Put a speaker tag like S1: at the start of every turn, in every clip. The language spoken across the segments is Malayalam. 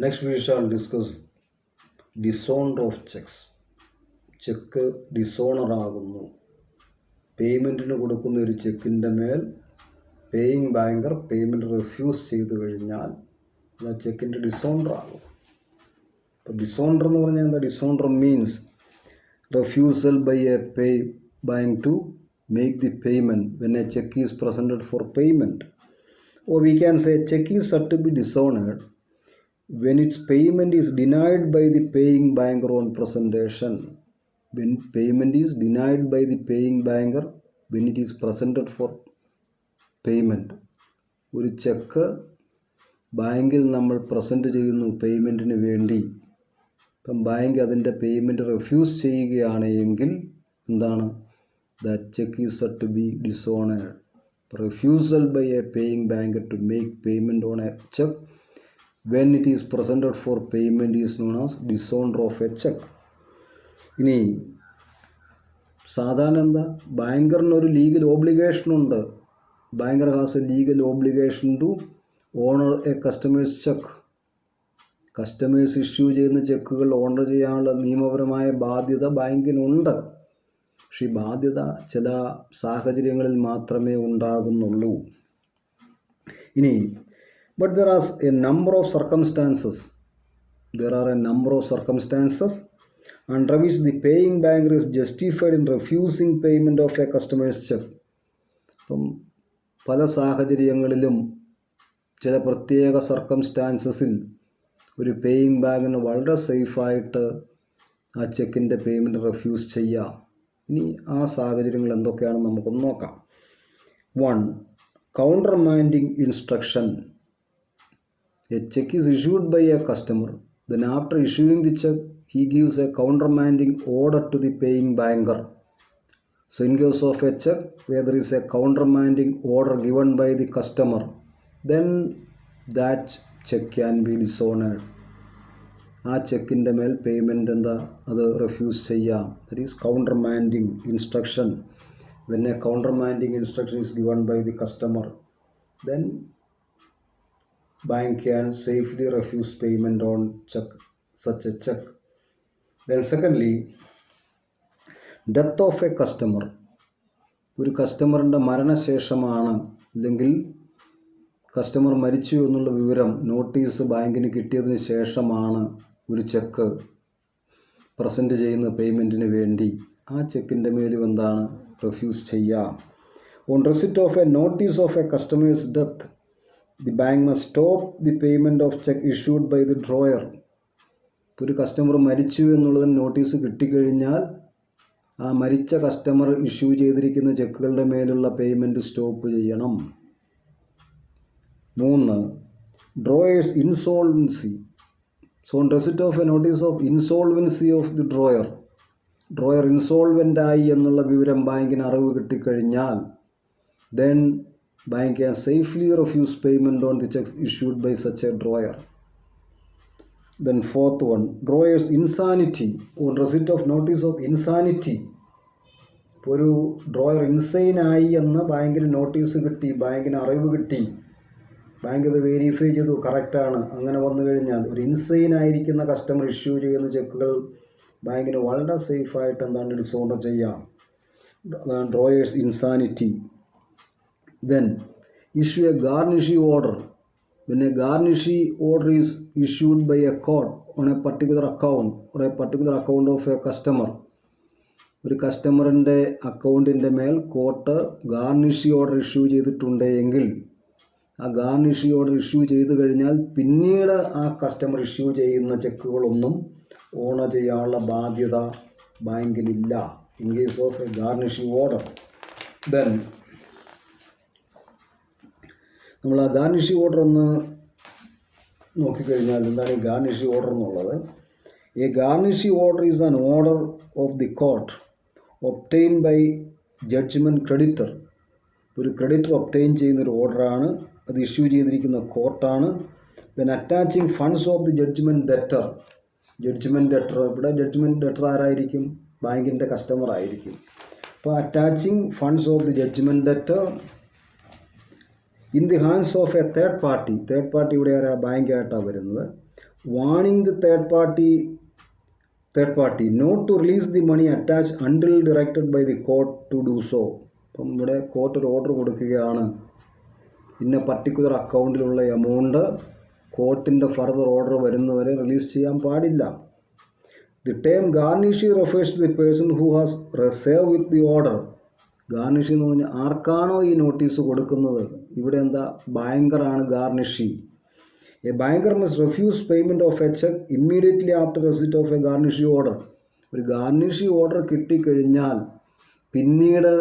S1: Next we shall discuss dishonor of checks. Check dishonour ആകുന്നു. പേയ്മെൻറ്റിന് കൊടുക്കുന്ന ഒരു ചെക്കിൻ്റെ മേൽ പേയിങ് ബാങ്കർ പേയ്മെൻറ്റ് റിഫ്യൂസ് ചെയ്ത് കഴിഞ്ഞാൽ ആ ചെക്കിൻ്റെ ഡിസോണർ ആകും. അപ്പോൾ ഡിസോണർ എന്ന് പറഞ്ഞാൽ എന്താ? Dishonour means refusal by a pay bank to make the payment when a check is presented for payment. Or we can say check is said to be dishonored when its payment is denied by the paying banker on presentation. When payment is denied by the paying banker when it is presented for payment. ഒരു ചെക്ക് ബാങ്കിൽ നമ്മൾ പ്രസൻറ്റ് ചെയ്യുന്നു പേയ്മെൻറ്റിന് വേണ്ടി. ഇപ്പം ബാങ്ക് അതിൻ്റെ പേയ്മെൻറ്റ് റിഫ്യൂസ് ചെയ്യുകയാണെങ്കിൽ എന്താണ്? That cheque is said to be dishonoured. Refusal by a paying banker to make payment on a cheque when it is presented for payment is known as dishonour of a cheque. ഇനി സാധാരണ എന്താ? ബാങ്കറിനൊരു ലീഗൽ ഓബ്ലിഗേഷനുണ്ട്. Banker has a legal obligation to honour a customer's cheque. Customers issue ചെയ്യുന്ന ചെക്കുകൾ ഓണർ ചെയ്യാനുള്ള നിയമപരമായ ബാധ്യത ബാങ്കിനുണ്ട്. പക്ഷേ ഈ ബാധ്യത ചില സാഹചര്യങ്ങളിൽ മാത്രമേ ഉണ്ടാകുന്നുള്ളൂ. ഇനി but there are A number of circumstances under which the paying banker is justified in refusing payment of a customer's check. അപ്പം പല സാഹചര്യങ്ങളിലും ചില പ്രത്യേക സർക്കംസ്റ്റാൻസസിൽ ഒരു പേയിങ് ബാങ്കിന് വളരെ സേഫായിട്ട് ആ ചെക്കിൻ്റെ പേയ്മെൻറ്റ് റിഫ്യൂസ് ചെയ്യാം. ഇനി ആ സാഹചര്യങ്ങൾ എന്തൊക്കെയാണെന്ന് നമുക്കൊന്ന് നോക്കാം. 1. Countermanding instruction. A cheque is issued by a customer. Then after issuing the check, he gives a countermanding order to the paying banker. So in case of a check where there is a countermanding order given by the customer, then that check can be dishonored. ആ ചെക്കിൻ്റെ മേൽ പേയ്മെൻറ്റ് എന്താ? അത് റിഫ്യൂസ് ചെയ്യാം. That is countermanding instruction. When a countermanding instruction is given by the customer, then bank can safely refuse payment on such a check. Then secondly, death of a customer. ഒരു കസ്റ്റമറിൻ്റെ മരണശേഷമാണ്, അല്ലെങ്കിൽ കസ്റ്റമർ മരിച്ചു എന്നുള്ള വിവരം നോട്ടീസ് ബാങ്കിന് കിട്ടിയതിന് ശേഷമാണ് ഒരു ചെക്ക് പ്രസൻറ്റ് ചെയ്യുന്ന പേയ്മെൻറ്റിന് വേണ്ടി. ആ ചെക്കിൻ്റെ മേലും എന്താണ്? റിഫ്യൂസ് ചെയ്യാം. On receipt of a notice of A customers death, the bank must stop the payment of check issued by the drawer. ഒരു കസ്റ്റമർ മരിച്ചു എന്നുള്ളതിന് നോട്ടീസ് കിട്ടിക്കഴിഞ്ഞാൽ ആ മരിച്ച കസ്റ്റമർ ഇഷ്യൂ ചെയ്തിരിക്കുന്ന ചെക്കുകളുടെ മേലുള്ള പേയ്മെൻറ്റ് സ്റ്റോപ്പ് ചെയ്യണം. 3. Drawer's insolvency. So on receipt of a notice of insolvency of the drawer insolvent ആയി എന്നുള്ള വിവരം ബാങ്കിന് അറിവ് കിട്ടിക്കഴിഞ്ഞാൽ then bank can safely refuse payment on the checks issued by such a drawer. Then 4th one, drawer's insanity. On receipt of notice of insanity, ഒരു ഡ്രോയർ ഇൻസൈൻ ആയി എന്ന് ബാങ്കിന് നോട്ടീസ് കിട്ടി, ബാങ്കിന് അറിവ് കിട്ടി, ബാങ്ക് ഇത് വെരിഫൈ ചെയ്തു, കറക്റ്റാണ്, അങ്ങനെ വന്നു കഴിഞ്ഞാൽ ഒരു ഇൻസൈൻ ആയിരിക്കുന്ന കസ്റ്റമർ ഇഷ്യൂ ചെയ്യുന്ന ചെക്കുകൾ ബാങ്കിന് വളരെ സേഫായിട്ട് എന്താണ് ഡിസോണർ ചെയ്യാം. Drawers insanity. Then issue a garnishee order. When a garnishee order is issued by a court on a particular account or a particular account of a customer, ഒരു കസ്റ്റമറിൻ്റെ അക്കൗണ്ടിൻ്റെ മേൽ കോർട്ട് ഗാർണിഷി ഓർഡർ ഇഷ്യൂ ചെയ്തിട്ടുണ്ടെങ്കിൽ ആ ഗാർണിഷി ഓർഡർ ഇഷ്യൂ ചെയ്ത് കഴിഞ്ഞാൽ പിന്നീട് ആ കസ്റ്റമർ ഇഷ്യൂ ചെയ്യുന്ന ചെക്കുകളൊന്നും ഓണർ ചെയ്യാനുള്ള ബാധ്യത ബാങ്കിനില്ല in case of a garnishee order. Then നമ്മൾ ആ ഗാർണിഷി ഓർഡർ ഒന്ന് നോക്കിക്കഴിഞ്ഞാൽ എന്താണ് ഈ ഗാർണിഷി ഓർഡർ എന്നുള്ളത്? A garnishee order is an order of the court obtain by judgement creditor. ഒരു ക്രെഡിറ്റർ ഒബ്റ്റെയിൻ ചെയ്യുന്നൊരു ഓർഡറാണ്, അത് ഇഷ്യൂ ചെയ്തിരിക്കുന്ന കോർട്ടാണ്. Then attaching funds of the judgement debtor. ഇവിടെ ജഡ്ജ്മെൻറ്റ് ഡെറ്റർ ആരായിരിക്കും? ബാങ്കിൻ്റെ കസ്റ്റമർ ആയിരിക്കും. അപ്പോൾ attaching funds of the judgement debtor in the hands of A third party. Third party ഇവിടെ ആരാ? ബാങ്കായിട്ടാണ് വരുന്നത്. Warning the third party not to release the money attach until directed by the court to do so. അപ്പം ഇവിടെ കോർട്ട് ഒരു ഓർഡർ കൊടുക്കുകയാണ്, ഇന്ന പർട്ടിക്കുലർ അക്കൗണ്ടിലുള്ള എമൗണ്ട് കോർട്ടിൻ്റെ ഫർദർ ഓർഡർ വരുന്നവരെ റിലീസ് ചെയ്യാൻ പാടില്ല. The term garnishee refers to the person who has reserve with the order. Garnishee എന്ന് പറഞ്ഞാൽ ആർക്കാണോ ഈ നോട്ടീസ് കൊടുക്കുന്നത്, ഇവിടെ എന്താ ബാങ്കറാണ് garnishee. A banker must refuse payment of a check immediately after receipt of a garnishee order. ഒരു ഗാർണിഷി ഓർഡർ കിട്ടിക്കഴിഞ്ഞാൽ പിന്നീട്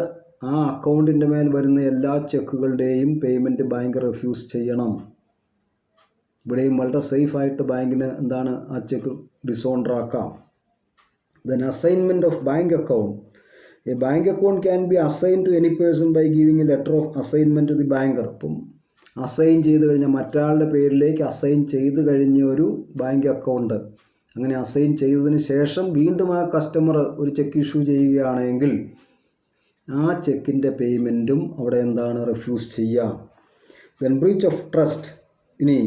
S1: ആ അക്കൗണ്ടിൻ്റെ മേൽ വരുന്ന എല്ലാ ചെക്കുകളുടെയും പേയ്മെൻറ്റ് ബാങ്ക് റെഫ്യൂസ് ചെയ്യണം. ഇവിടെയും വളരെ സേഫായിട്ട് ബാങ്കിന് എന്താണ് ആ ചെക്ക് ഡിസോണർ ആക്കാം. Then assignment of bank account. A bank account can be assign to any person by giving a letter of assignment to the banker. അപ്പം അസൈൻ ചെയ്ത് കഴിഞ്ഞാൽ മറ്റൊരാളുടെ പേരിലേക്ക് അസൈൻ ചെയ്ത് കഴിഞ്ഞ ഒരു ബാങ്ക് അക്കൗണ്ട്, അങ്ങനെ അസൈൻ ചെയ്തതിന് ശേഷം വീണ്ടും ആ കസ്റ്റമർ ഒരു ചെക്ക് ഇഷ്യൂ ചെയ്യുകയാണെങ്കിൽ ആ ചെക്കിൻ്റെ പേയ്മെൻറ്റും അവിടെ എന്താണ് റെഫ്യൂസ് ചെയ്യാം. Then breach of trust. ഇനി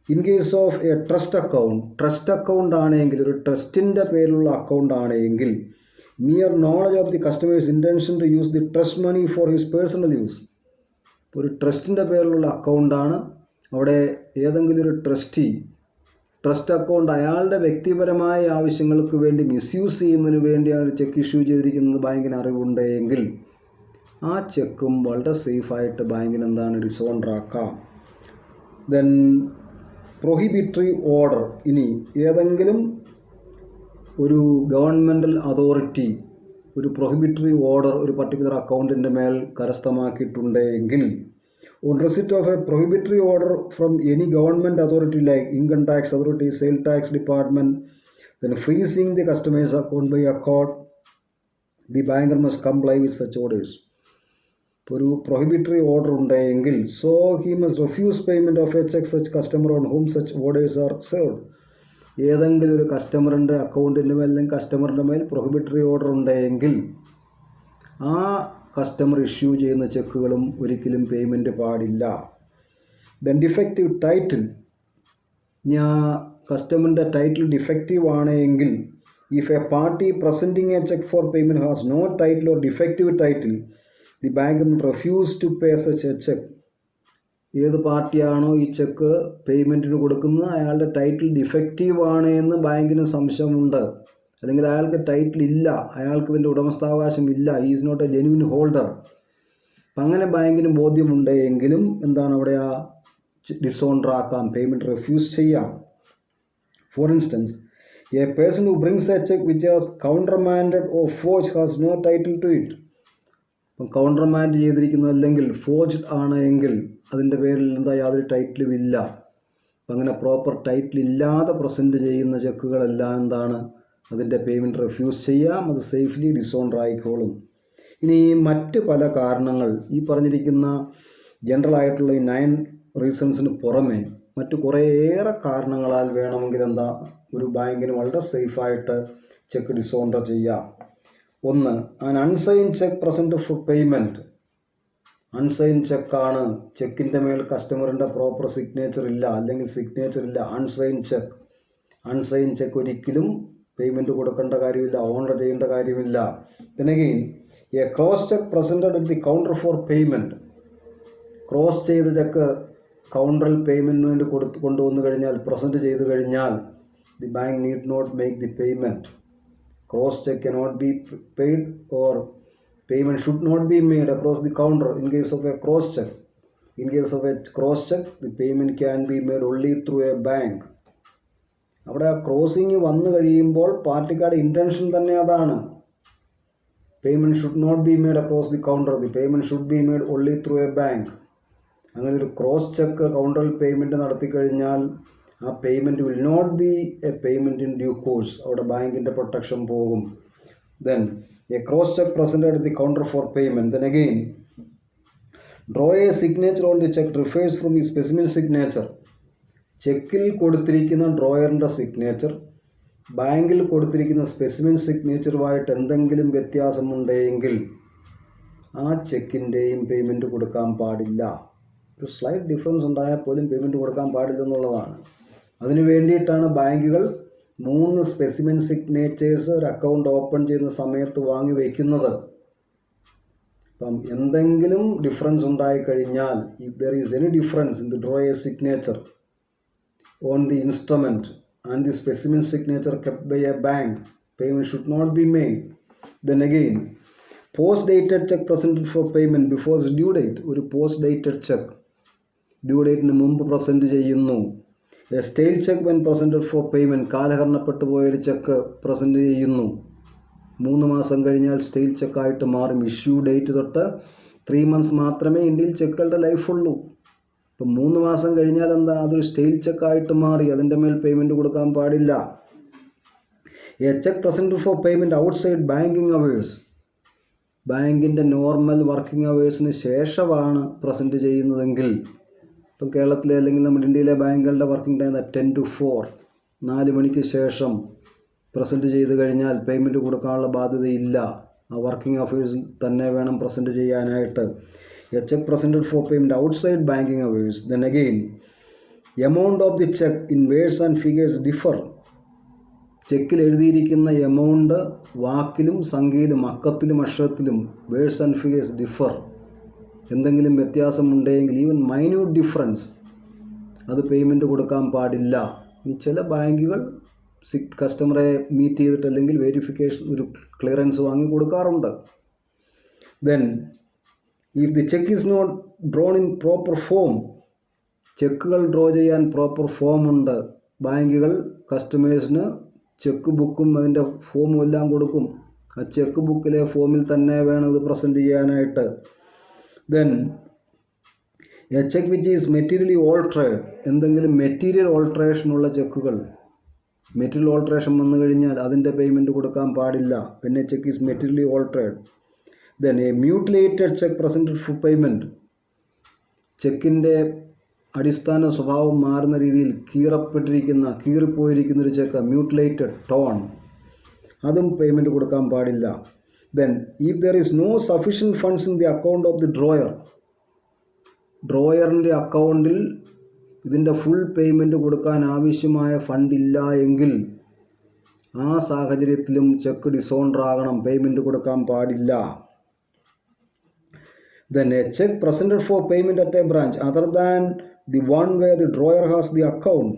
S1: in case of a trust account ആണെങ്കിൽ, ഒരു ട്രസ്റ്റിൻ്റെ പേരിലുള്ള അക്കൗണ്ട് ആണെങ്കിൽ, mere knowledge of the customer's intention to use the trust money for his personal use. ഒരു ട്രസ്റ്റിൻ്റെ പേരിലുള്ള അക്കൗണ്ടാണ്, അവിടെ ഏതെങ്കിലും ഒരു ട്രസ്റ്റ് അക്കൗണ്ട് അയാളുടെ വ്യക്തിപരമായ ആവശ്യങ്ങൾക്ക് വേണ്ടി മിസ്യൂസ് ചെയ്യുന്നതിന് വേണ്ടിയാണ് ചെക്ക് ഇഷ്യൂ ചെയ്തിരിക്കുന്നത് ബാങ്കിന് അറിവുണ്ടെങ്കിൽ ആ ചെക്കും വളരെ സേഫായിട്ട് ബാങ്കിന് എന്താണ് ഡിസോണർ ആക്കാം. Then prohibitory order. ഇനി ഏതെങ്കിലും ഒരു ഗവൺമെൻറ്റൽ അതോറിറ്റി ഒരു പ്രൊഹിബിറ്ററി ഓർഡർ ഒരു പർട്ടിക്കുലർ അക്കൗണ്ടിൻ്റെ മേൽ കരസ്ഥമാക്കിയിട്ടുണ്ടെങ്കിൽ, on receipt of a prohibitory order from any government authority like income tax authority, sale tax department, then freezing the customer's account by accord, the banker must comply with such orders. ഇപ്പോൾ ഒരു പ്രൊഹിബിറ്ററി ഓർഡർ ഉണ്ടെങ്കിൽ, so he must refuse payment of a cheque such customer on whom such orders R served. ഏതെങ്കിലും ഒരു കസ്റ്റമറിൻ്റെ അക്കൗണ്ടിൻ്റെ മേൽ അല്ലെങ്കിൽ കസ്റ്റമറിൻ്റെ മേൽ പ്രൊഹിബിറ്ററി ഓർഡർ ഉണ്ടെങ്കിൽ ആ കസ്റ്റമർ ഇഷ്യൂ ചെയ്യുന്ന ചെക്കുകളും ഒരിക്കലും പേയ്മെൻറ്റ് പാടില്ല. Then defective title. ഞാൻ കസ്റ്റമറിൻ്റെ ടൈറ്റിൽ ഡിഫക്റ്റീവ് ആണെങ്കിൽ, if a party presenting a cheque for payment has no title or defective title, the bank refuse to pay such a cheque. ഏത് പാർട്ടിയാണോ ഈ ചെക്ക് പേയ്മെൻറ്റിന് കൊടുക്കുന്നത് അയാളുടെ ടൈറ്റിൽ ഡിഫക്റ്റീവ് ആണ് എന്ന് ബാങ്കിന് സംശയമുണ്ട്, അല്ലെങ്കിൽ അയാൾക്ക് ടൈറ്റിൽ ഇല്ല, അയാൾക്ക് ഇതിൻ്റെ ഉടമസ്ഥാവകാശം ഇല്ല, is not a genuine holder. അപ്പം അങ്ങനെ ബാങ്കിന് ബോധ്യമുണ്ടെങ്കിലും എന്താണ് അവിടെ ആ ഡിസോണർ ആക്കാം, പേയ്മെൻറ്റ് റെഫ്യൂസ് ചെയ്യാം. For instance, a person who brings a cheque which has countermanded or forge has no title to it. അപ്പം കൗണ്ടർമാൻഡ് ചെയ്തിരിക്കുന്നു അല്ലെങ്കിൽ ഫോർജ്ഡ് ആണ് എങ്കിൽ അതിൻ്റെ പേരിൽ എന്താ യാതൊരു ടൈറ്റിലും ഇല്ല. അപ്പം അങ്ങനെ പ്രോപ്പർ ടൈറ്റിൽ ഇല്ലാതെ പ്രസൻറ്റ് ചെയ്യുന്ന ചെക്കുകളെല്ലാം എന്താണ് അതിൻ്റെ പേയ്മെൻറ്റ് റെഫ്യൂസ് ചെയ്യാം, അത് സേഫ്ലി ഡിസോണർ ആയിക്കോളും. ഇനി മറ്റ് പല കാരണങ്ങൾ, ഈ പറഞ്ഞിരിക്കുന്ന ജനറൽ ആയിട്ടുള്ള ഈ 9 റീസൺസിന് പുറമെ മറ്റ് കുറേയേറെ കാരണങ്ങളാൽ വേണമെങ്കിൽ എന്താ ഒരു ബാങ്കിന് വളരെ സേഫായിട്ട് ചെക്ക് ഡിസോണർ ചെയ്യാം. ഒന്ന്, an unsigned cheque present for payment. Unsigned ചെക്കാണ്, ചെക്കിൻ്റെ മേൽ കസ്റ്റമറിൻ്റെ പ്രോപ്പർ സിഗ്നേച്ചർ ഇല്ല, അല്ലെങ്കിൽ സിഗ്നേച്ചർ ഇല്ല, അൺസൈൻ ചെക്ക് ഒരിക്കലും പേയ്മെൻറ്റ് കൊടുക്കേണ്ട കാര്യമില്ല, ഓണർ ചെയ്യേണ്ട കാര്യമില്ല. then again a cross check presented at the counter for payment. Cross ചെയ്ത ചെക്ക് കൗണ്ടറിൽ പേയ്മെൻറ്റിന് വേണ്ടി കൊണ്ടുവന്നു കഴിഞ്ഞാൽ, പ്രസൻറ്റ് ചെയ്ത് കഴിഞ്ഞാൽ, the bank need not make the payment. Cross cheque cannot be paid or payment should not be made across the counter in case of a cross check. In case of a cross check, the payment can be made only through a bank. അവിടെ ആ ക്രോസിങ് വന്നു കഴിയുമ്പോൾ പാർട്ടിക്കാരുടെ ഇൻറ്റൻഷൻ തന്നെ അതാണ്. Payment should not be made across the counter, the payment should be made only through a bank. അങ്ങനെ ഒരു ക്രോസ് ചെക്ക് കൗണ്ടറിൽ പേയ്മെൻറ്റ് നടത്തി കഴിഞ്ഞാൽ ആ payment will not be a payment in due course, അവിടെ ബാങ്കിൻ്റെ പ്രൊട്ടക്ഷൻ പോകും. Then a cross cheque presented at the counter for payment. Then again draw a signature on the cheque differs from the specimen signature. ചെക്കിൽ കൊടുത്തിരിക്കുന്ന ഡ്രോയറിൻ്റെ സിഗ്നേച്ചർ ബാങ്കിൽ കൊടുത്തിരിക്കുന്ന സ്പെസിമെൻ സിഗ്നേച്ചറുമായിട്ട് എന്തെങ്കിലും വ്യത്യാസമുണ്ടെങ്കിൽ ആ ചെക്കിൻ്റെയും പേയ്മെൻറ്റ് കൊടുക്കാൻ പാടില്ല. ഒരു സ്ലൈറ്റ് ഡിഫറൻസ് ഉണ്ടായാൽ പോലും പേയ്മെൻറ്റ് കൊടുക്കാൻ പാടില്ല എന്നുള്ളതാണ്. അതിനു വേണ്ടിയിട്ടാണ് ബാങ്കുകൾ 3 സ്പെസിമെൻ സിഗ്നേച്ചേഴ്സ് ഒരു അക്കൗണ്ട് ഓപ്പൺ ചെയ്യുന്ന സമയത്ത് വാങ്ങി വയ്ക്കുന്നത്. അപ്പം എന്തെങ്കിലും ഡിഫറൻസ് ഉണ്ടായിക്കഴിഞ്ഞാൽ, if there is any difference in the drawer's signature on the instrument and the specimen signature kept by a bank, payment should not be made. Then again, post dated cheque presented for payment before due date. ഒരു പോസ്റ്റ് ഡേറ്റഡ് ചെക്ക് ഡ്യൂ ഡേറ്റിന് മുമ്പ് പ്രസൻറ്റ് ചെയ്യുന്നു. A stale cheque when presented for payment. കാലഹരണപ്പെട്ടു പോയൊരു ചെക്ക് പ്രസൻറ്റ് ചെയ്യുന്നു. 3 മാസം കഴിഞ്ഞാൽ സ്റ്റെയിൽ ചെക്കായിട്ട് മാറും. ഇഷ്യൂ ഡേറ്റ് തൊട്ട് 3 months മാത്രമേ ഇന്ത്യയിൽ ചെക്കുകളുടെ ലൈഫുള്ളൂ. ഇപ്പം 3 മാസം കഴിഞ്ഞാൽ എന്താ, അതൊരു സ്റ്റെയിൽ ചെക്കായിട്ട് മാറി. അതിൻ്റെ മേൽ പേയ്മെൻറ്റ് കൊടുക്കാൻ പാടില്ല. A cheque presented for payment outside banking hours. ബാങ്കിൻ്റെ നോർമൽ വർക്കിംഗ് അവേഴ്സിന് ശേഷമാണ് പ്രസൻറ്റ് ചെയ്യുന്നതെങ്കിൽ, ഇപ്പം കേരളത്തിലെ അല്ലെങ്കിൽ നമ്മുടെ ഇന്ത്യയിലെ ബാങ്കുകളുടെ വർക്കിംഗ് ടൈം 10 to 4, 4 മണിക്ക് ശേഷം പ്രസൻറ്റ് ചെയ്ത് കഴിഞ്ഞാൽ പേയ്മെൻറ്റ് കൊടുക്കാനുള്ള ബാധ്യതയില്ല. ആ വർക്കിംഗ് അവേഴ്സിൽ തന്നെ വേണം പ്രസൻറ്റ് ചെയ്യാനായിട്ട്. A cheque presented for payment outside banking hours. Then again, amount of the cheque in words and figures differ. ചെക്കിൽ എഴുതിയിരിക്കുന്ന എമൗണ്ട് വാക്കിലും സംഖ്യയിലും അക്കത്തിലും അക്ഷരത്തിലും വേർഡ്സ് ആൻഡ് ഫിഗേഴ്സ് ഡിഫർ. എന്തെങ്കിലും വ്യത്യാസമുണ്ടെങ്കിൽ, ഈവൻ മൈന്യൂട്ട് ഡിഫറൻസ്, അത് പേയ്മെൻറ്റ് കൊടുക്കാൻ പാടില്ല. ഇനി ചില ബാങ്കുകൾ കസ്റ്റമറെ മീറ്റ് ചെയ്തിട്ട് അല്ലെങ്കിൽ വെരിഫിക്കേഷൻ ഒരു ക്ലിയറൻസ് വാങ്ങി കൊടുക്കാറുണ്ട്. Then if the cheque is not drawn in proper form. ചെക്കുകൾ ഡ്രോ ചെയ്യാൻ പ്രോപ്പർ ഫോമുണ്ട്. ബാങ്കുകൾ കസ്റ്റമേഴ്സിന് ചെക്ക് ബുക്കും അതിൻ്റെ ഫോമും എല്ലാം കൊടുക്കും. ആ ചെക്ക് ബുക്കിലെ ഫോമിൽ തന്നെ വേണം ഇത് പ്രസൻറ്റ് ചെയ്യാനായിട്ട്. Then a cheque which is materially altered. എന്തെങ്കിലും മെറ്റീരിയൽ ഓൾട്ടറേഷനുള്ള ചെക്കുകൾ, മെറ്റീരിയൽ ഓൾട്ടറേഷൻ വന്നു കഴിഞ്ഞാൽ അതിൻ്റെ പേയ്മെൻറ്റ് കൊടുക്കാൻ പാടില്ല. പിന്നെ cheque is materially altered. Then a mutilated cheque presented for payment. ചെക്കിൻ്റെ അടിസ്ഥാന സ്വഭാവം മാറുന്ന രീതിയിൽ കീറിപ്പോയിരിക്കുന്ന ഒരു ചെക്ക്, മ്യൂട്ടിലേറ്റഡ് ടോൺ, അതും പേയ്മെൻറ്റ് കൊടുക്കാൻ പാടില്ല. Then if there is no sufficient funds in the account of the drawer. ഡ്രോയറിൻ്റെ അക്കൗണ്ടിൽ ഇതിൻ്റെ ഫുൾ പേയ്മെൻറ്റ് കൊടുക്കാൻ ആവശ്യമായ ഫണ്ടില്ല എങ്കിൽ, ആ സാഹചര്യത്തിലും ചെക്ക് ഡിസോണർ ആകണം, പേയ്മെൻറ്റ് കൊടുക്കാൻ പാടില്ല. Then a check presented for payment at a branch other than the one where the drawer has the account.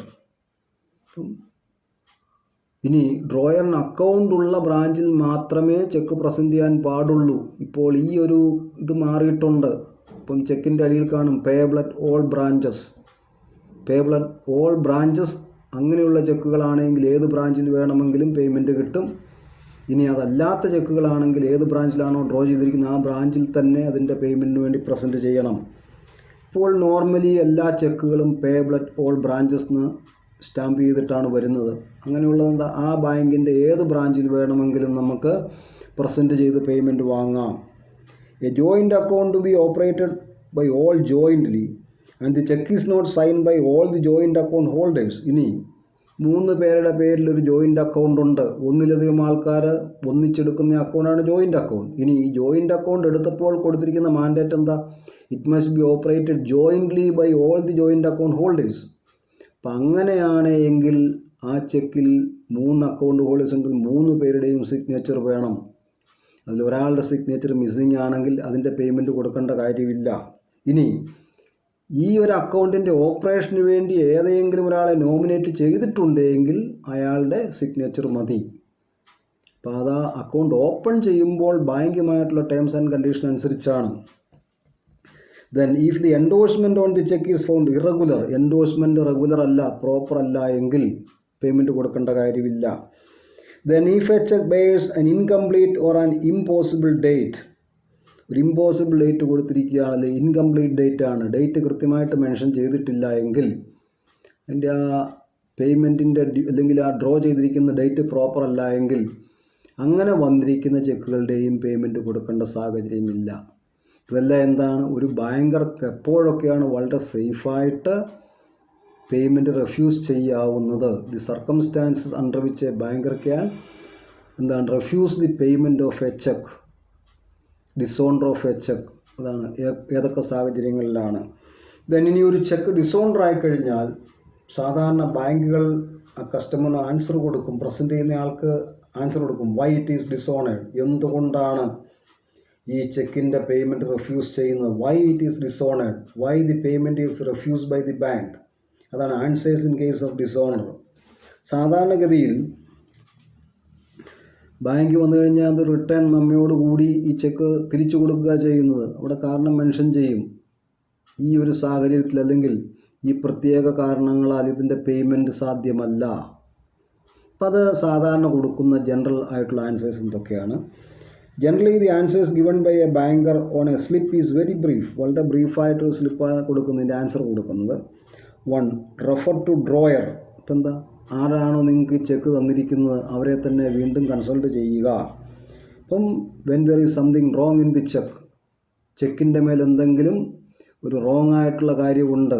S1: ഇനി ഡ്രോയറിന് അക്കൗണ്ട് ഉള്ള ബ്രാഞ്ചിൽ മാത്രമേ ചെക്ക് പ്രസൻറ്റ് ചെയ്യാൻ പാടുള്ളൂ. ഇപ്പോൾ ഈ ഒരു ഇത് മാറിയിട്ടുണ്ട്. ഇപ്പം ചെക്കിൻ്റെ അടിയിൽ കാണും payable at all branches. Payable at all branches അങ്ങനെയുള്ള ചെക്കുകളാണെങ്കിൽ ഏത് ബ്രാഞ്ചിൽ വേണമെങ്കിലും പേയ്മെൻറ്റ് കിട്ടും. ഇനി അതല്ലാത്ത ചെക്കുകളാണെങ്കിൽ ഏത് ബ്രാഞ്ചിലാണോ ഡ്രോ ചെയ്തിരിക്കുന്നത് ആ ബ്രാഞ്ചിൽ തന്നെ അതിൻ്റെ പേയ്മെൻറ്റിന് വേണ്ടി പ്രസൻറ്റ് ചെയ്യണം. ഇപ്പോൾ നോർമലി എല്ലാ ചെക്കുകളും പേയബിൾ അറ്റ് ഓൾ ബ്രാഞ്ചസ് എന്ന് സ്റ്റാമ്പ് ചെയ്തിട്ടാണ് വരുന്നത്. അങ്ങനെയുള്ളത് എന്താ, ആ ബാങ്കിൻ്റെ ഏത് ബ്രാഞ്ചിൽ വേണമെങ്കിലും നമുക്ക് പ്രസൻറ്റ് ചെയ്ത് പേയ്മെൻറ്റ് വാങ്ങാം. A joint account to be operated by all jointly and the cheque is not signed by all the joint account holders. ഇനി 3 പേരുടെ പേരിൽ ഒരു ജോയിൻ്റ് അക്കൗണ്ട് ഉണ്ട്. ഒന്നിലധികം ആൾക്കാർ ഒന്നിച്ചെടുക്കുന്ന അക്കൗണ്ടാണ് ജോയിൻ്റ് അക്കൗണ്ട്. ഇനി ഈ ജോയിൻ്റ് അക്കൗണ്ട് എടുത്തപ്പോൾ കൊടുത്തിരിക്കുന്ന മാൻഡേറ്റ് എന്താ, it must be operated jointly by all the joint account holders. അപ്പം അങ്ങനെയാണ് എങ്കിൽ ആ ചെക്കിൽ 3 അക്കൗണ്ട് ഹോൾഡേഴ്സ് ഉണ്ടെങ്കിൽ 3 പേരുടെയും സിഗ്നേച്ചർ വേണം. അതിൽ ഒരാളുടെ സിഗ്നേച്ചർ മിസ്സിങ് ആണെങ്കിൽ അതിൻ്റെ പേയ്മെൻറ്റ് കൊടുക്കേണ്ട കാര്യമില്ല. ഇനി ഈ ഒരു അക്കൗണ്ടിൻ്റെ ഓപ്പറേഷന് വേണ്ടി ഏതെങ്കിലും ഒരാളെ നോമിനേറ്റ് ചെയ്തിട്ടുണ്ടെങ്കിൽ അയാളുടെ സിഗ്നേച്ചർ മതി. അപ്പോൾ അത് ആ അക്കൗണ്ട് ഓപ്പൺ ചെയ്യുമ്പോൾ ബാങ്കുമായിട്ടുള്ള ടേംസ് ആൻഡ് കണ്ടീഷൻ അനുസരിച്ചാണ്. Then if the endorsement on the cheque is found irregular, endorsement regular അല്ല, പ്രോപ്പർ അല്ല എങ്കിൽ പേയ്മെൻറ്റ് കൊടുക്കേണ്ട കാര്യമില്ല. Then if a cheque birds an incomplete or an impossible date, ഒരു ഇമ്പോസിബിൾ ഡേറ്റ് കൊടുത്തിരിക്കുകയാണെങ്കിൽ ഇൻകംപ്ലീറ്റ് ഡേറ്റ് ആണ്, ഡേറ്റ് കൃത്യമായിട്ട് മെൻഷൻ ചെയ്തിട്ടില്ല എങ്കിൽ അതിൻ്റെ ആ പേയ്മെൻറ്റിൻ്റെ അല്ലെങ്കിൽ ആ ഡ്രോ ചെയ്തിരിക്കുന്ന ഡേറ്റ് പ്രോപ്പർ അല്ല എങ്കിൽ അങ്ങനെ വന്നിരിക്കുന്ന ചെക്കുകളുടെയും പേയ്മെൻറ്റ് കൊടുക്കേണ്ട സാഹചര്യമില്ല. ഇതെല്ലാം എന്താണ്, ഒരു ബാങ്കർക്ക് എപ്പോഴൊക്കെയാണ് വളരെ സേഫായിട്ട് പേയ്മെൻറ്റ് റെഫ്യൂസ് ചെയ്യാവുന്നത്. The circumstances under which a banker can എന്താണ് refuse the payment of a cheque, dishonour of a cheque, അതാണ് ഏതൊക്കെ സാഹചര്യങ്ങളിലാണ്. ദെൻ ഇനി ഒരു ചെക്ക് ഡിസോണർ ആയിക്കഴിഞ്ഞാൽ സാധാരണ ബാങ്കുകൾ കസ്റ്റമറിന് ആൻസർ കൊടുക്കും, പ്രസൻറ്റ് ചെയ്യുന്ന ആൾക്ക് ആൻസർ കൊടുക്കും. വൈ ഇറ്റ് ഈസ് ഡിസോണേഡ്, എന്തുകൊണ്ടാണ് ഈ ചെക്കിൻ്റെ പേയ്മെൻറ്റ് റിഫ്യൂസ് ചെയ്യുന്നത്. Why it is dishonoured, why the payment is refused by the bank. അതാണ് answers in case of dishonour. സാധാരണഗതിയിൽ ബാങ്ക് വന്നു കഴിഞ്ഞാൽ അത് റിട്ടേൺ മെമ്മോയോട് കൂടി ഈ ചെക്ക് തിരിച്ചു കൊടുക്കുക ചെയ്യുന്നത്. അവിടെ കാരണം മെൻഷൻ ചെയ്യും. ഈ ഒരു സാഹചര്യത്തിൽ അല്ലെങ്കിൽ ഈ പ്രത്യേക കാരണങ്ങളാൽ ഇതിൻ്റെ പേയ്മെൻറ്റ് സാധ്യമല്ല. അപ്പം അത് സാധാരണ കൊടുക്കുന്ന ജനറൽ ആയിട്ടുള്ള ആൻസേഴ്സ് എന്തൊക്കെയാണ്? Generally the answers given by a banker on a slip is very brief. വളരെ ബ്രീഫായിട്ടൊരു സ്ലിപ്പാണ് കൊടുക്കുന്നതിൻ്റെ ആൻസർ കൊടുക്കുന്നത്. 1. Refer to drawer. ഇപ്പം എന്താ, ആരാണോ നിങ്ങൾക്ക് ചെക്ക് തന്നിരിക്കുന്നത് അവരെ തന്നെ വീണ്ടും കൺസൾട്ട് ചെയ്യുക. അപ്പം when there is something wrong in the cheque, ചെക്കിൻ്റെ മേൽ എന്തെങ്കിലും ഒരു റോങ് ആയിട്ടുള്ള കാര്യമുണ്ട്.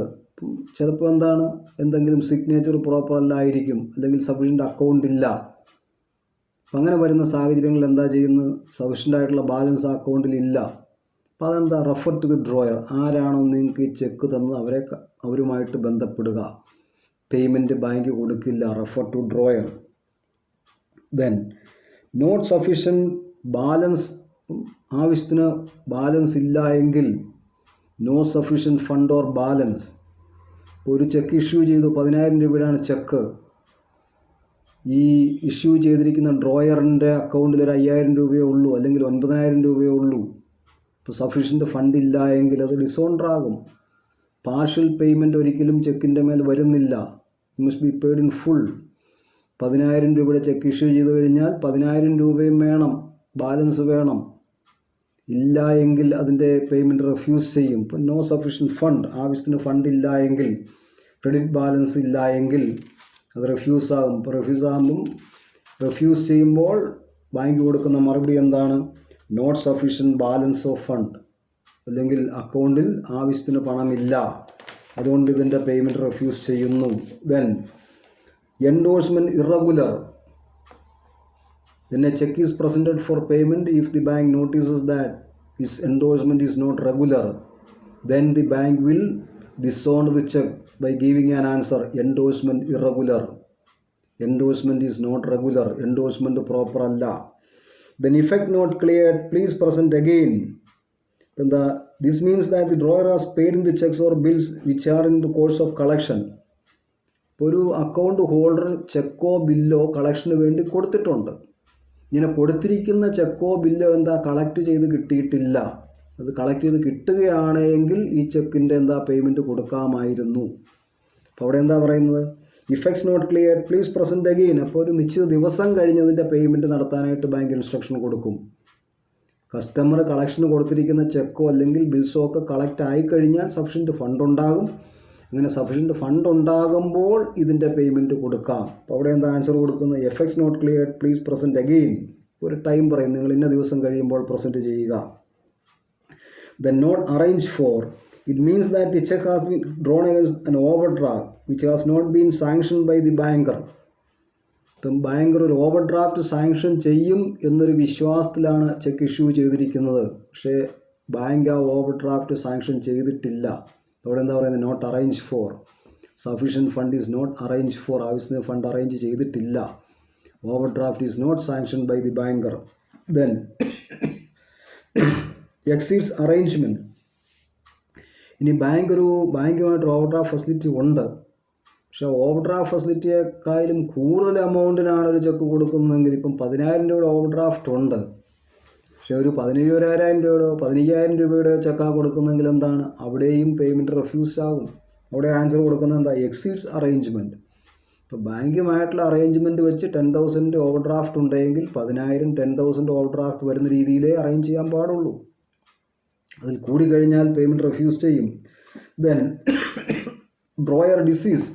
S1: ചിലപ്പോൾ എന്താണ്, എന്തെങ്കിലും സിഗ്നേച്ചർ പ്രോപ്പർ അല്ലായിരിക്കും, അല്ലെങ്കിൽ സഫീഷ്യൻ്റ് അക്കൗണ്ട് ഇല്ല. അപ്പം അങ്ങനെ വരുന്ന സാഹചര്യങ്ങളിൽ എന്താ ചെയ്യുന്നത്, സഫീഷ്യൻ്റ് ആയിട്ടുള്ള ബാലൻസ് ആ അക്കൗണ്ടിൽ ഇല്ല. അപ്പോൾ അതെന്താ, റെഫർ ടു ദി ഡ്രോയർ. ആരാണോ നിങ്ങൾക്ക് ഈ ചെക്ക് തന്നത് അവരുമായിട്ട് ബന്ധപ്പെടുക. പേയ്മെൻറ്റ് ബാങ്ക് കൊടുക്കില്ല. Refer to drawer. Then not sufficient balance, ആവശ്യത്തിന് ബാലൻസ് ഇല്ല എങ്കിൽ no sufficient fund or balance. ഒരു ചെക്ക് ഇഷ്യൂ ചെയ്തു, 10,000 രൂപയുടെയാണ് ചെക്ക്. ഈ ഇഷ്യൂ ചെയ്തിരിക്കുന്ന ഡ്രോയറിൻ്റെ അക്കൗണ്ടിൽ ഒരു 5,000 രൂപയേ ഉള്ളൂ, അല്ലെങ്കിൽ 9,000 രൂപയേ ഉള്ളൂ. ഇപ്പോൾ സഫീഷ്യൻറ്റ് ഫണ്ട് ഇല്ല എങ്കിൽ അത് ഡിസോണർ ആകും. പാർഷ്യൽ പേയ്മെൻറ്റ് ഒരിക്കലും ചെക്കിൻ്റെ മേൽ വരുന്നില്ല. Must be paid in full. 10,000 രൂപയുടെ ചെക്ക് ഇഷ്യൂ ചെയ്ത് കഴിഞ്ഞാൽ 10,000 രൂപയും വേണം, ബാലൻസ് വേണം. ഇല്ല എങ്കിൽ അതിൻ്റെ പേയ്മെൻറ്റ് റിഫ്യൂസ് ചെയ്യും. ഇപ്പം നോ സഫീഷ്യൻറ്റ് ഫണ്ട്, ആവശ്യത്തിന് ഫണ്ട് ഇല്ല എങ്കിൽ, ക്രെഡിറ്റ് ബാലൻസ് ഇല്ല എങ്കിൽ അത് റിഫ്യൂസ് ആകും. ഇപ്പോൾ റിഫ്യൂസ് ചെയ്യുമ്പോൾ ബാങ്ക് കൊടുക്കുന്ന മറുപടി എന്താണ്, not sufficient balance of fund, അല്ലെങ്കിൽ അക്കൗണ്ടിൽ ആവശ്യത്തിന് പണമില്ല, അതുകൊണ്ട് ഇതിൻ്റെ പേയ്മെൻറ്റ് റിഫ്യൂസ് ചെയ്യുന്നു. Then endorsement irregular. When a check is presented for payment, if the bank notices that its endorsement is not regular, then the bank will disown the check by giving an answer, endorsement irregular. Endorsement is not regular. Endorsement proper alla. Then effect not cleared, please present again. This means that the drawer has paid in the checks or bills which are in the course of collection. ഒരു അക്കൗണ്ട് ഹോൾഡർ ചെക്കോ ബില്ലോ കളക്ഷന് വേണ്ടി കൊടുത്തിട്ടുണ്ട്. ഇങ്ങനെ കൊടുത്തിരിക്കുന്ന ചെക്കോ ബില്ലോ കളക്ട് ചെയ്ത് കിട്ടിയിട്ടില്ല. അത് കളക്ട് ചെയ്ത് കിട്ടുകയാണെങ്കിൽ ഈ ചെക്കിൻ്റെ പേയ്മെൻറ്റ് കൊടുക്കാമായിരുന്നു. അപ്പോൾ അവിടെ പറയുന്നത്, effects not clear please present again. അപ്പോൾ ഒരു നിശ്ചിത ദിവസം കഴിഞ്ഞതിൻ്റെ പേയ്മെൻറ്റ് നടത്താനായിട്ട് ബാങ്ക് ഇൻസ്ട്രക്ഷൻ കൊടുക്കും. കസ്റ്റമർ കളക്ഷന് കൊടുത്തിരിക്കുന്ന ചെക്കോ അല്ലെങ്കിൽ ബിൽസോ ഒക്കെ കളക്ട് ആയിക്കഴിഞ്ഞാൽ സഫീഷ്യൻറ്റ് ഫണ്ട് ഉണ്ടാകും. അങ്ങനെ സഫീഷ്യൻറ്റ് ഫണ്ട് ഉണ്ടാകുമ്പോൾ ഇതിൻ്റെ പേയ്മെൻറ്റ് കൊടുക്കാം. അപ്പോൾ അവിടെ ആൻസർ കൊടുക്കുന്നത്, effects not clear please present again. ഒരു ടൈം പറയും, നിങ്ങൾ ഇന്ന ദിവസം കഴിയുമ്പോൾ പ്രസൻറ്റ് ചെയ്യുക. Then not arrange for. It means that the cheque has been drawn against an overdraft which has not been sanction by the banker. ഇപ്പം ബാങ്കർ ഒരു ഓവർ ഡ്രാഫ്റ്റ് സാങ്ഷൻ ചെയ്യും എന്നൊരു വിശ്വാസത്തിലാണ് ചെക്ക് ഇഷ്യൂ ചെയ്തിരിക്കുന്നത്. പക്ഷേ ബാങ്ക് ആ ഓവർ ഡ്രാഫ്റ്റ് സാങ്ഷൻ ചെയ്തിട്ടില്ല. അവിടെ പറയുന്നത്, not arrange for. Sufficient fund is not arrange for. ആവശ്യത്തിന് ഫണ്ട് അറേഞ്ച് ചെയ്തിട്ടില്ല. Overdraft is not sanction by the banker. Then exceeds arrangement. ഇനി ബാങ്കുമായിട്ട് ഓവർ ഡ്രാഫ്റ്റ് ഫെസിലിറ്റി ഉണ്ട്. പക്ഷേ ഓവർ ഡ്രാഫ്റ്റ് ഫെസിലിറ്റിയെക്കാളും കൂടുതൽ എമൗണ്ടിനാണ് ഒരു ചെക്ക് കൊടുക്കുന്നതെങ്കിൽ, ഇപ്പം 10,000 രൂപയുടെ ഓവർ ഡ്രാഫ്റ്റ് ഉണ്ട്, പക്ഷേ ഒരു 11,000 രൂപയുടെയോ 15,000 രൂപയുടെയോ ചെക്കാണ് കൊടുക്കുന്നതെങ്കിൽ അവിടെയും പേയ്മെൻറ്റ് റിഫ്യൂസ് ആകും. അവിടെ ആൻസർ കൊടുക്കുന്നത് എക്സീഡ്സ് അറേഞ്ച്മെൻറ്റ്. ഇപ്പോൾ ബാങ്കുമായിട്ടുള്ള അറേഞ്ച്മെൻറ്റ് വെച്ച് 10,000 ഓവർ ഡ്രാഫ്റ്റ് ഉണ്ടെങ്കിൽ 10,000 10,000 ഓവർ ഡ്രാഫ്റ്റ് വരുന്ന രീതിയിലേ അറേഞ്ച് ചെയ്യാൻ പാടുള്ളൂ. അതിൽ കൂടിക്കഴിഞ്ഞാൽ പേയ്മെൻറ്റ് റിഫ്യൂസ് ചെയ്യും. Then drawer decease.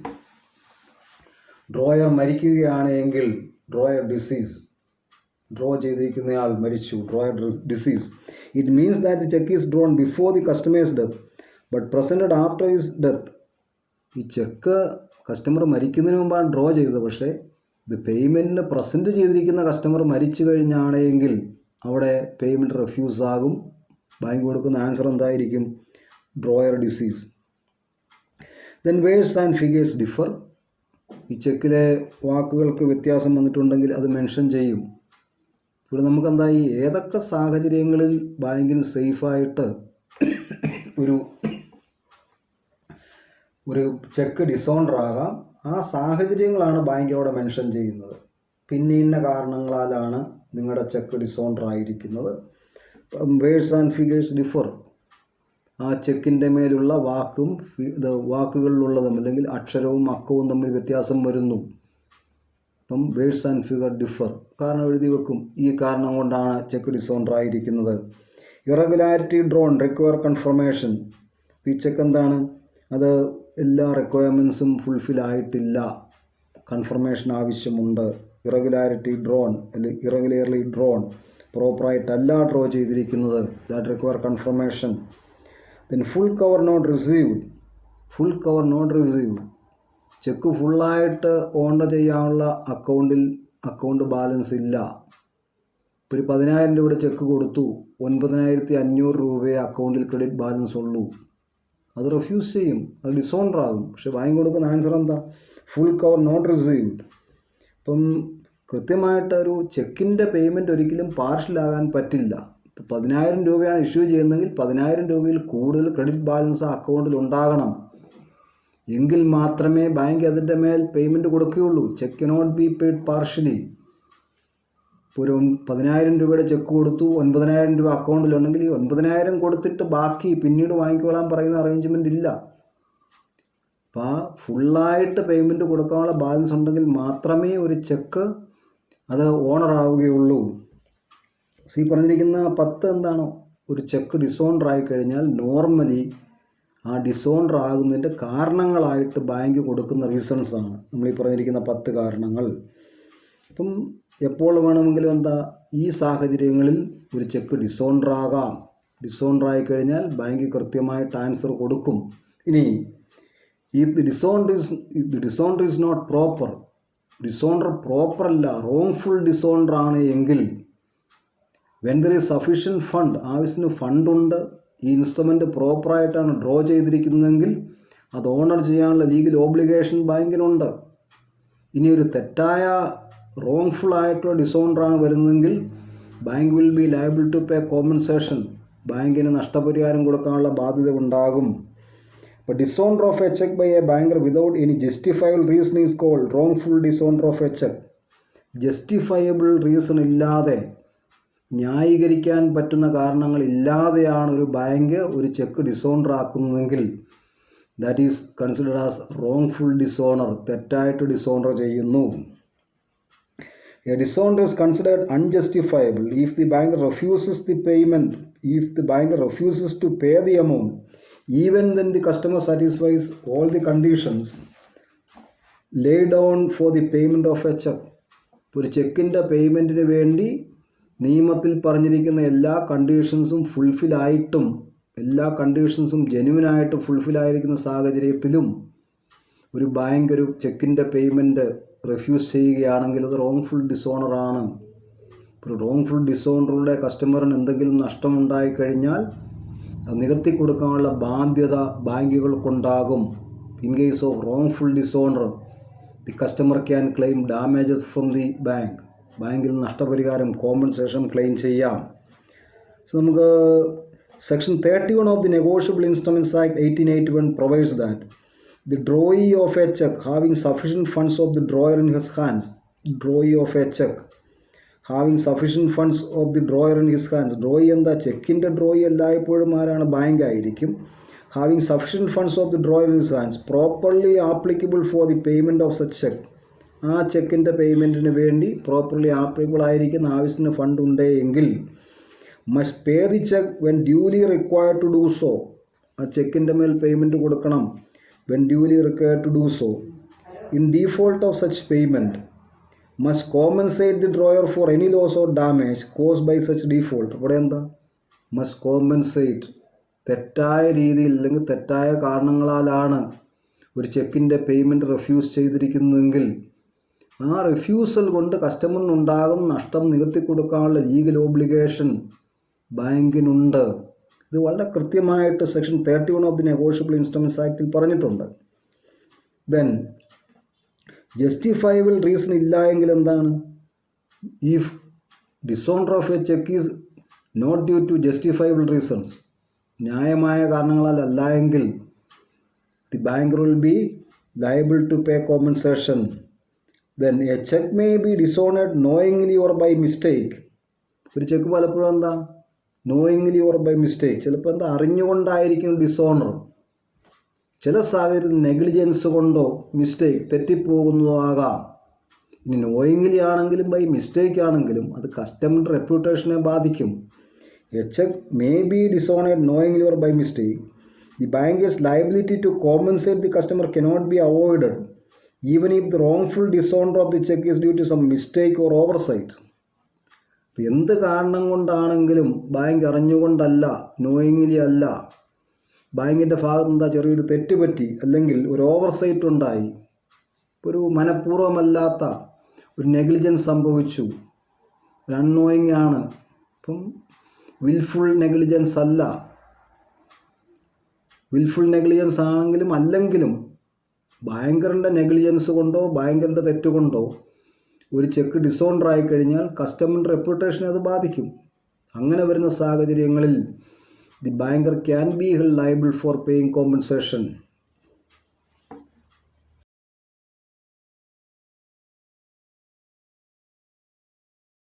S1: ഡ്രോയർ മരിക്കുകയാണെങ്കിൽ ഡ്രോയർ ഡിസീസ്, ഡ്രോ ചെയ്തിരിക്കുന്നയാൾ മരിച്ചു, drawer decease. It means that the cheque is drawn before the customer's death but presented after his death. ഈ ചെക്ക് കസ്റ്റമർ മരിക്കുന്നതിന് മുമ്പാണ് ഡ്രോ ചെയ്തത്, പക്ഷേ ഇത് പേയ്മെൻറ്റിന് പ്രസൻറ്റ് ചെയ്തിരിക്കുന്ന കസ്റ്റമർ മരിച്ചു കഴിഞ്ഞാണെങ്കിൽ അവിടെ പേയ്മെൻറ്റ് റിഫ്യൂസ് ആകും. ബാങ്ക് കൊടുക്കുന്ന ആൻസർ എന്തായിരിക്കും, drawer deceased. Then words and figures differ. ഈ ചെക്കിലെ വാക്കുകൾക്ക് വ്യത്യാസം വന്നിട്ടുണ്ടെങ്കിൽ അത് മെൻഷൻ ചെയ്യും. ഇവിടെ നമുക്കെന്തായി ഏതൊക്കെ സാഹചര്യങ്ങളിൽ ബാങ്കിന് സേഫായിട്ട് ഒരു ചെക്ക് ഡിസോണർ ആകാം, ആ സാഹചര്യങ്ങളാണ് ബാങ്ക് അവിടെ മെൻഷൻ ചെയ്യുന്നത്. പിന്നെ ഇന്ന കാരണങ്ങളാലാണ് നിങ്ങളുടെ ചെക്ക് ഡിസോണർ ആയിരിക്കുന്നത്. Words and figures differ. ആ ചെക്കിൻ്റെ മേലുള്ള വാക്കുകളിലുള്ളതും അല്ലെങ്കിൽ അക്ഷരവും അക്കവും തമ്മിൽ വ്യത്യാസം വരുന്നു. അപ്പം വേഴ്സ് ആൻഡ് ഫിഗർ ഡിഫർ. കാരണം എഴുതി വെക്കും, ഈ കാരണം കൊണ്ടാണ് ചെക്ക് ഡിസോണർ ആയിരിക്കുന്നത്. Irregularity drawn require confirmation. ഈ ചെക്ക് എന്താണ്, അത് എല്ലാ റിക്വയർമെൻറ്റ്സും ഫുൾഫിൽ ആയിട്ടില്ല, കൺഫർമേഷൻ ആവശ്യമുണ്ട്. ഇറഗുലാരിറ്റി ഡ്രോൺ അല്ലെങ്കിൽ ഇറഗുലർലി ഡ്രോൺ, പ്രോപ്പറായിട്ടല്ല ഡ്രോ ചെയ്തിരിക്കുന്നത്, that require confirmation. Then full cover not received. Full cover not received. Cheque ഫുള്ളായിട്ട് ഓണർ ചെയ്യാനുള്ള അക്കൗണ്ട് ബാലൻസ് ഇല്ല. ഇപ്പോൾ ഒരു 10,000 രൂപയുടെ ചെക്ക് കൊടുത്തു, 9,500 രൂപയെ അക്കൗണ്ടിൽ ക്രെഡിറ്റ് ബാലൻസ് ഉള്ളൂ. അത് റെഫ്യൂസ് ചെയ്യും, അത് ഡിസോണർ ആകും. പക്ഷെ ബാങ്ക് കൊടുക്കുന്ന ആൻസർ എന്താ, ഫുൾ കവർ നോട്ട് റിസീവ്ഡ്. അപ്പം കൃത്യമായിട്ട് ഒരു ചെക്കിൻ്റെ പേയ്മെൻറ്റ് ഒരിക്കലും പാർഷ്യലാകാൻ പറ്റില്ല. ഇപ്പോൾ 10,000 രൂപയാണ് ഇഷ്യൂ ചെയ്യുന്നതെങ്കിൽ 10,000 രൂപയിൽ കൂടുതൽ ക്രെഡിറ്റ് ബാലൻസ് ആ അക്കൗണ്ടിൽ ഉണ്ടാകണം. എങ്കിൽ മാത്രമേ ബാങ്ക് അതിൻ്റെ മേൽ പേയ്മെൻറ്റ് കൊടുക്കുകയുള്ളൂ. Cheque cannot be paid partially. ഇപ്പോൾ ഒരു 10,000 രൂപയുടെ ചെക്ക് കൊടുത്തു, 9,000 രൂപ അക്കൗണ്ടിലുണ്ടെങ്കിൽ ഈ 9,000 കൊടുത്തിട്ട് ബാക്കി പിന്നീട് വാങ്ങിക്കൊള്ളാൻ പറയുന്ന അറേഞ്ച്മെൻ്റ് ഇല്ല. അപ്പോൾ ആ ഫുള്ളായിട്ട് പേയ്മെൻറ്റ് കൊടുക്കാനുള്ള ബാലൻസ് ഉണ്ടെങ്കിൽ മാത്രമേ ഒരു ചെക്ക് അത് ഓണർ ആവുകയുള്ളൂ. പറഞ്ഞിരിക്കുന്ന 10 എന്താണോ, ഒരു ചെക്ക് ഡിസോണർ ആയിക്കഴിഞ്ഞാൽ നോർമലി ആ ഡിസോണർ ആകുന്നതിൻ്റെ കാരണങ്ങളായിട്ട് ബാങ്ക് കൊടുക്കുന്ന റീസൺസാണ് നമ്മൾ ഈ പറഞ്ഞിരിക്കുന്ന 10 കാരണങ്ങൾ. അപ്പം എപ്പോൾ വേണമെങ്കിലും എന്താ, ഈ സാഹചര്യങ്ങളിൽ ഒരു ചെക്ക് ഡിസോണർ ആകാം. ഡിസോണർ ആയിക്കഴിഞ്ഞാൽ ബാങ്ക് കൃത്യമായിട്ട് ആൻസർ കൊടുക്കും. ഇനി if the dishonour is not proper, dishonour proper അല്ല, റോങ്ഫുൾ ഡിസോണർ ആണ് എങ്കിൽ, when there is sufficient fund, ആവശ്യത്തിന് ഫണ്ടുണ്ട്, ഈ ഇൻസ്ട്രുമെൻറ്റ് പ്രോപ്പറായിട്ടാണ് ഡ്രോ ചെയ്തിരിക്കുന്നതെങ്കിൽ അത് ഓണർ ചെയ്യാനുള്ള ലീഗൽ ഓബ്ലിഗേഷൻ ബാങ്കിനുണ്ട്. ഇനി ഒരു തെറ്റായ റോങ്ഫുൾ ആയിട്ടുള്ള ഡിസോണറാണ് വരുന്നതെങ്കിൽ bank will be liable to pay compensation. ബാങ്കിന് നഷ്ടപരിഹാരം കൊടുക്കാനുള്ള ബാധ്യത ഉണ്ടാകും. അപ്പോൾ dishonour of a cheque by a banker without any justifiable reason is called wrongful dishonour of a cheque. Justifiable reason ഇല്ലാതെ, ന്യായീകരിക്കാൻ പറ്റുന്ന കാരണങ്ങളില്ലാതെയാണ് ഒരു ബാങ്ക് ഒരു ചെക്ക് ഡിസോണർ ആക്കുന്നതെങ്കിൽ that is considered as wrongful dishonour. തെറ്റായിട്ട് ഡിസോണർ ചെയ്യുന്നു. A dishonor is considered unjustifiable if the banker refuses the payment, if the banker refuses to pay the amount, even when the customer satisfies all the conditions laid down for the payment of a check. ഒരു ചെക്കിൻ്റെ പേയ്മെൻറ്റിന് വേണ്ടി നിയമത്തിൽ പറഞ്ഞിരിക്കുന്ന എല്ലാ കണ്ടീഷൻസും ഫുൾഫിൽ ആയിട്ടും, എല്ലാ കണ്ടീഷൻസും ജെന്യുവനായിട്ട് ഫുൾഫിൽ ആയിരിക്കുന്ന സാഹചര്യത്തിലും ഒരു ബാങ്ക് ഒരു ചെക്കിൻ്റെ പേയ്മെൻറ്റ് റെഫ്യൂസ് ചെയ്യുകയാണെങ്കിൽ അത് റോങ്ഫുൾ ഡിസോണറാണ്. ഒരു റോങ്ഫുൾ ഡിസോണറിലൂടെ കസ്റ്റമറിന് എന്തെങ്കിലും നഷ്ടമുണ്ടായിക്കഴിഞ്ഞാൽ അത് നികത്തി കൊടുക്കാനുള്ള ബാധ്യത ബാങ്കുകൾക്കുണ്ടാകും. In case of wrongful dishonour the customer can claim damages from the bank. ബാങ്കിൽ നഷ്ടപരിഹാരം, കോമ്പൻസേഷൻ ക്ലെയിം ചെയ്യാം. സോ നമുക്ക് section 31 of the negotiable instruments act 1881 provides that the drawee of a check having sufficient funds of the drawer in his hands, drawee of a check having sufficient funds of the drawer in his hands. drawee എന്താ, ചെക്കിൻ്റെ ഡ്രോയി എല്ലായ്പ്പോഴും ആരാണ്, ബാങ്ക് ആയിരിക്കും. having sufficient funds of the drawer in his hands, properly applicable for the payment of such check. ആ ചെക്കിൻ്റെ പേയ്മെൻറ്റിന് വേണ്ടി പ്രോപ്പർലി ആപ്ലിക്കബിൾ ആയിരിക്കുന്ന ആവശ്യത്തിന് ഫണ്ട് ഉണ്ട് എങ്കിൽ must pay the check when duly required to do so. ആ ചെക്കിൻ്റെ മേൽ പേയ്മെൻറ്റ് കൊടുക്കണം when duly required to do so. In default of such payment, must compensate the drawer for any loss or damage caused by such default. അവിടെ എന്താ, must compensate. തെറ്റായ രീതിയിൽ അല്ലെങ്കിൽ തെറ്റായ കാരണങ്ങളാലാണ് ഒരു ചെക്കിൻ്റെ പേയ്മെൻറ്റ് റെഫ്യൂസ് ചെയ്തിരിക്കുന്നതെങ്കിൽ ആ റിഫ്യൂസൽ കൊണ്ട് കസ്റ്റമറിനുണ്ടാകുന്ന നഷ്ടം നികത്തി കൊടുക്കാനുള്ള ലീഗൽ ഓബ്ലിഗേഷൻ ബാങ്കിനുണ്ട്. ഇത് വളരെ കൃത്യമായിട്ട് section 31 of the negotiable instruments ആക്ടിൽ പറഞ്ഞിട്ടുണ്ട്. ദെൻ ജസ്റ്റിഫയബിൾ റീസൺ ഇല്ല എങ്കിൽ എന്താണ്? If dishonour of a cheque is not due to justifiable reasons, ന്യായമായ കാരണങ്ങളാൽ അല്ല എങ്കിൽ the banker will be liable to pay compensation. Then a cheque may be dishonoured knowingly or by mistake. ഒരു ചെക്ക് പലപ്പോഴും എന്താ നോയിങ്ലി ഓർ ബൈ മിസ്റ്റേക്ക്, ചിലപ്പോൾ എന്താ അറിഞ്ഞുകൊണ്ടായിരിക്കും ഡിസോണർ, ചില സാഹചര്യത്തിൽ നെഗ്ലിജൻസ് കൊണ്ടോ മിസ്റ്റേക്ക് തെറ്റിപ്പോകുന്നതോ ആകാം. ഇനി നോയിങ്ലി ആണെങ്കിലും ബൈ മിസ്റ്റേക്ക് ആണെങ്കിലും അത് കസ്റ്റമറിൻ്റെ റെപ്യൂട്ടേഷനെ ബാധിക്കും. A cheque may be dishonoured knowingly or by mistake. The banker's liability to compensate the customer cannot be avoided even if the wrongful dishonour of the cheque is due to some mistake or oversight. എന്ത് കാരണം കൊണ്ടാണെങ്കിലും ബാങ്ക് അറിഞ്ഞുകൊണ്ടല്ല, നോയിങ്ലി അല്ല, ബാങ്കിൻ്റെ ഭാഗത്ത് എന്താ ചെറിയൊരു തെറ്റ് പറ്റി, അല്ലെങ്കിൽ ഒരു ഓവർസൈറ്റ് ഉണ്ടായി, ഒരു മനഃപൂർവ്വമല്ലാത്ത ഒരു നെഗ്ലിജൻസ് സംഭവിച്ചു, ഒരു അൺനോയിങ് ആണ്, ഇപ്പം വിൽഫുൾ നെഗ്ലിജൻസ് അല്ല. വിൽഫുൾ നെഗ്ലിജൻസ് ആണെങ്കിലും അല്ലെങ്കിലും ബാങ്കറിൻ്റെ നെഗ്ലിജൻസ് കൊണ്ടോ ബാങ്കറിൻ്റെ തെറ്റുകൊണ്ടോ ഒരു ചെക്ക് ഡിസോണർ ആയിക്കഴിഞ്ഞാൽ കസ്റ്റമറിൻ്റെ റെപ്യൂട്ടേഷനെ അത് ബാധിക്കും. അങ്ങനെ വരുന്ന സാഹചര്യങ്ങളിൽ the banker can be held liable four paying compensation.